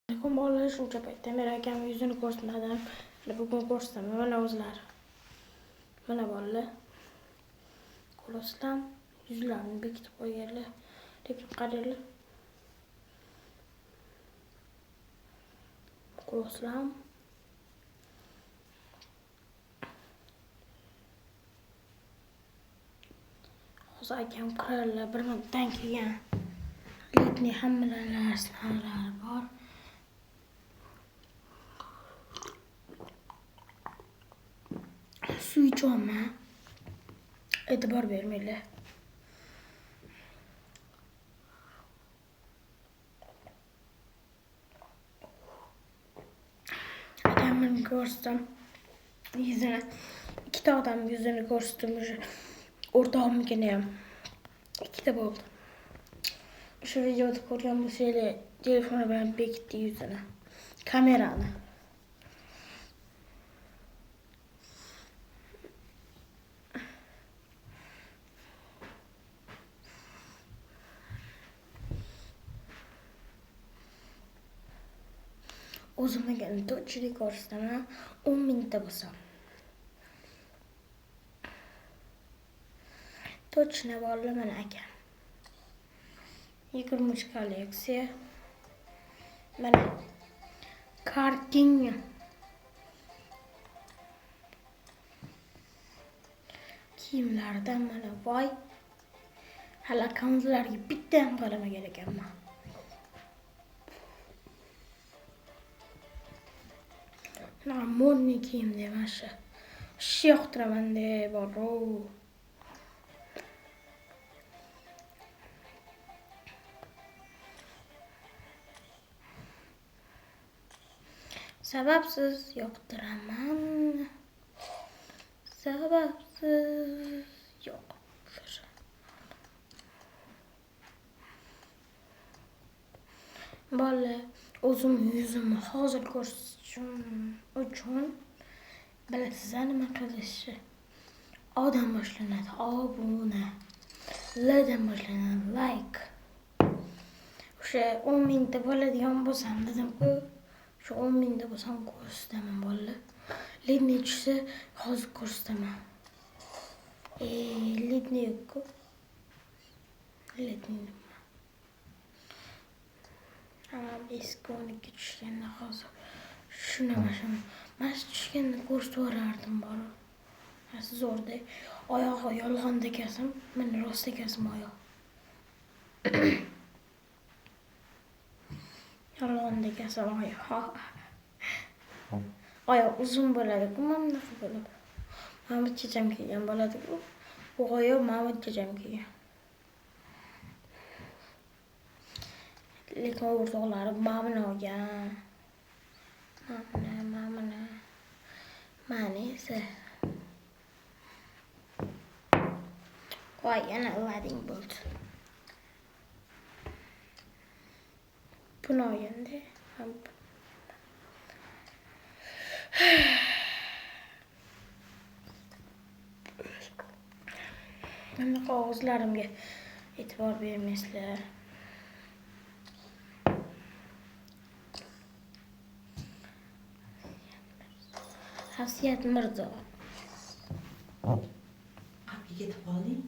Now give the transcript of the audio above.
Bolalar shuncha paytdan beri akamning yuzini ko'rsatmadim. Bugun ko'rsataman. Mana o'zlari. Mana bolalar. Ko'rasizlarmi? Yuzlarini bekitib qo'yganlar. Lekin qaranglar. Ko'rasizlarmi? Hozir akam kirarlar. Bir martadan kelgan. Letni hammalari bor. Suv ichyapman. E'tibor bermanglar. Akamni ko'rsam yuzini, ikkita odam yuzini ko'rsatdim. O'rtog'imnikini ham ikkita bo'ldi. O'sha videoda ko'rgan bo'lsanglar, telefoni bilan bekitdi yuzini, kamerani. O'zimga to'chilik ko'rsataman, 10 mingta bo'lsam. Точно bolalar mana akam. 23 kolleksiya. Mana kartina. Kiyimlardan mana voy. Hali akamlarga bitta ham qaramagan ekanman. Modniy kiyim deyman shu. Shu yoqtiraman deb bor-ku. Sababsiz yoqtiraman. Sababsiz yo'q. Bolalar, o'zim yuzimni hozir ko'rsatishim uchun bilasizlar nima qilishni? Odan boshlanadi obuna, L'dan boshlanadi like. O'sha 10 mingta bo'ladigan bo'lsam dedim-ku, shu 10 mingta bo'lsam ko'rsataman bolalar. Lidni tushsa hozir ko'rsataman. Lidni yo'q-ku. Lidni eski 12 tushganda hozir shunaqa mana shu tushganda ko'rsatib yuborardim bora. Siz zo'rda oyog'i yolg'on dekasim, mana rost dekasim oyoq. Yolg'on dekasim oyoq. Oyoq uzun bo'ladi-ku, mana bunaqa bo'ladi. Mahmud checham kiygan bo'ladi-ku. Bu oyoq Mahmud checham kiygan. Lekin o'rtoqlari mamini olgan. Mamini. Mani esa. Voy, yana lading bo'ldi. Buni olganda ham mana qog'ozlarimga e'tibor bermaysizlar. Xasiyat Mirzo. Qapga ketib qolding?